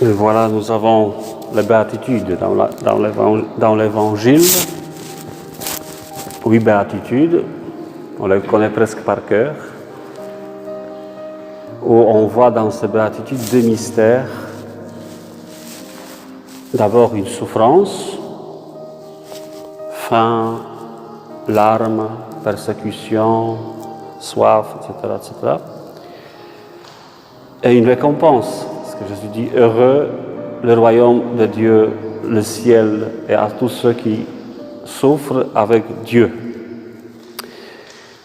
Et voilà, nous avons les béatitudes dans l'Évangile. 8 béatitudes, on les connaît presque par cœur, où on voit dans ces béatitudes 2 mystères. D'abord une souffrance, faim, larmes, persécution, soif, etc., etc. Et une récompense, parce que Jésus dit « Heureux le royaume de Dieu, le ciel, et à tous ceux qui souffrent avec Dieu. »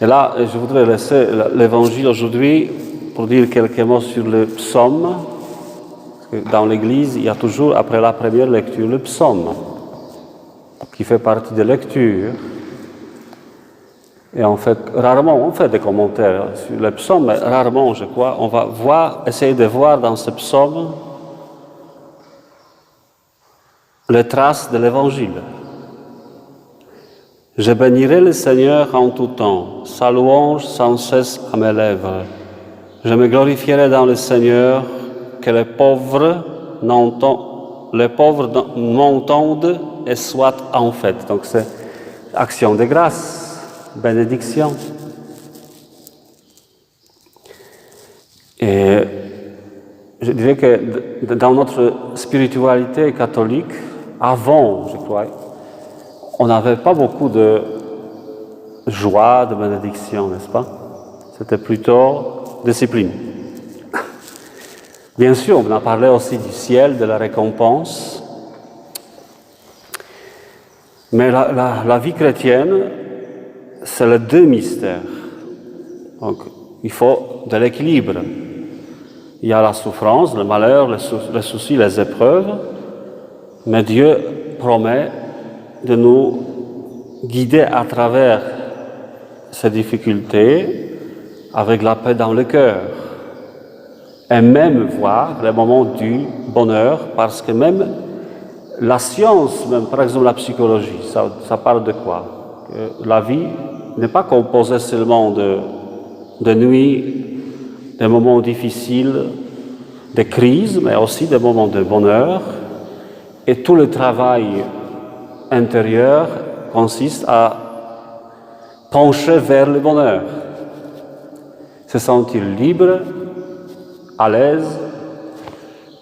Et là, je voudrais laisser l'Évangile aujourd'hui pour dire quelques mots sur le psaume. Parce que dans l'Église, il y a toujours, après la première lecture, le psaume, qui fait partie des lectures. Et en fait, rarement, on fait des commentaires sur le psaume, mais rarement, je crois, on va essayer de voir dans ce psaume les traces de l'Évangile. Je bénirai le Seigneur en tout temps, sa louange sans cesse à mes lèvres. Je me glorifierai dans le Seigneur, que les pauvres m'entendent et soient en fête. Donc c'est action de grâce, bénédiction. Et je dirais que dans notre spiritualité catholique, avant, je crois, on n'avait pas beaucoup de joie, de bénédiction, n'est-ce pas? C'était plutôt discipline. Bien sûr, on a parlé aussi du ciel, de la récompense. Mais la vie chrétienne, c'est les 2 mystères. Donc, il faut de l'équilibre. Il y a la souffrance, le malheur, les soucis, les épreuves. Mais Dieu promet de nous guider à travers ces difficultés avec la paix dans le cœur. Et même voir les moments du bonheur, parce que même la science, même par exemple la psychologie, ça parle de quoi? Que la vie n'est pas composée seulement de nuits, des moments difficiles, de crises, mais aussi des moments de bonheur. Et tout le travail intérieur consiste à pencher vers le bonheur, se sentir libre, à l'aise,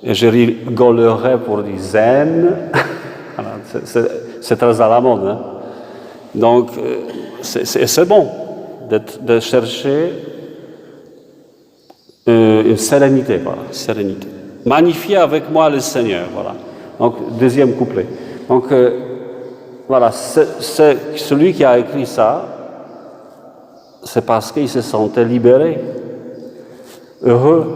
et je rigolerais pour dire zen. C'est très à la mode. Hein? Donc, c'est bon de chercher une sérénité, voilà, sérénité. Magnifiez avec moi le Seigneur, voilà. Donc, 2e couplet. Donc, voilà, celui qui a écrit ça, c'est parce qu'il se sentait libéré, heureux.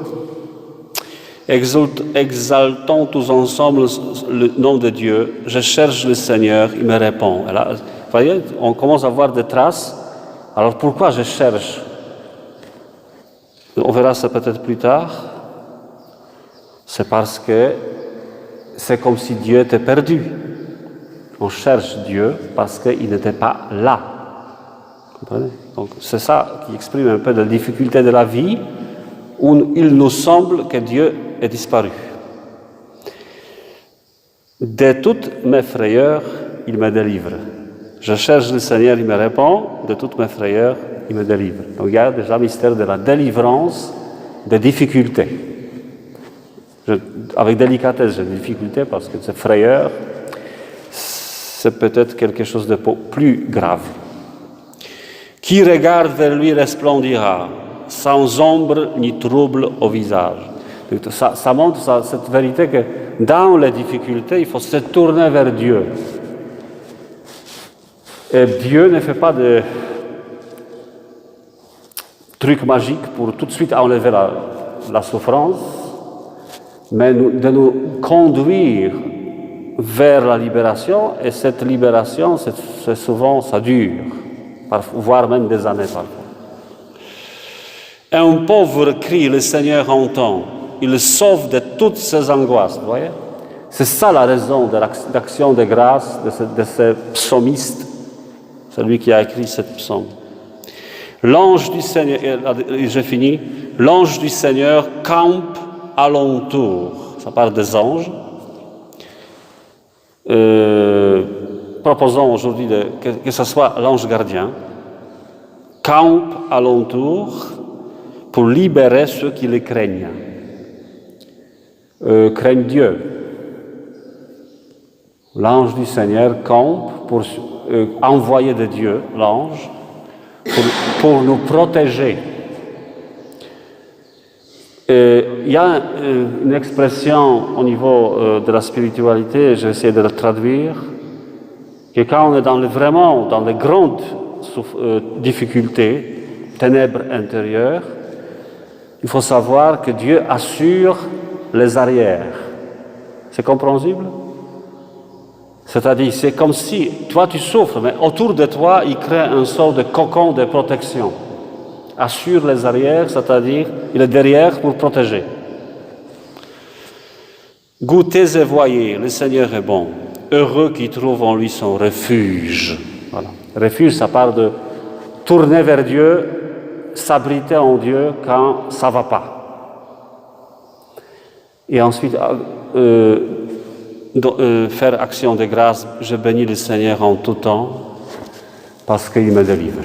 Exaltons tous ensemble le nom de Dieu. Je cherche le Seigneur, il me répond. Et là, vous voyez, on commence à voir des traces. Alors pourquoi je cherche? On verra ça peut-être plus tard. C'est parce que c'est comme si Dieu était perdu. On cherche Dieu parce qu'il n'était pas là. Vous comprenez? Donc c'est ça qui exprime un peu la difficulté de la vie, où il nous semble que Dieu est disparu. De toutes mes frayeurs, il me délivre. Je cherche le Seigneur, il me répond. De toutes mes frayeurs, il me délivre. Donc il y a déjà le mystère de la délivrance des difficultés. Avec délicatesse, j'ai des difficultés parce que ces frayeurs, c'est peut-être quelque chose de plus grave. Qui regarde vers lui resplendira, sans ombre ni trouble au visage. Ça montre cette vérité que dans les difficultés, il faut se tourner vers Dieu. Et Dieu ne fait pas de trucs magiques pour tout de suite enlever la souffrance, mais de nous conduire vers la libération, et cette libération, c'est souvent, ça dure, voire même des années parfois. Et un pauvre crie, le Seigneur entend. Il le sauve de toutes ses angoisses, vous voyez? C'est ça la raison de l'action de grâce de ce psalmiste, celui qui a écrit cette psaume. L'ange du Seigneur, j'ai fini, l'ange du Seigneur campe alentour, ça parle des anges. Proposons aujourd'hui que ce soit l'ange gardien, campe alentour pour libérer ceux qui les craignent. Craignent Dieu. L'ange du Seigneur campe pour envoyer de Dieu, l'ange, pour nous protéger. Il y a une expression au niveau de la spiritualité, je vais essayer de la traduire, que quand on est vraiment dans les grandes difficultés, ténèbres intérieures, il faut savoir que Dieu assure les arrières. C'est compréhensible? C'est-à-dire, c'est comme si toi tu souffres, mais autour de toi, il crée un sort de cocon de protection. Assure les arrières, c'est-à-dire, il est derrière pour protéger. Goûtez et voyez, le Seigneur est bon. Heureux qui trouve en lui son refuge. Voilà. Refuge, ça parle de tourner vers Dieu, s'abriter en Dieu quand ça ne va pas. Et ensuite, faire action de grâce, je bénis le Seigneur en tout temps, parce qu'il me délivre.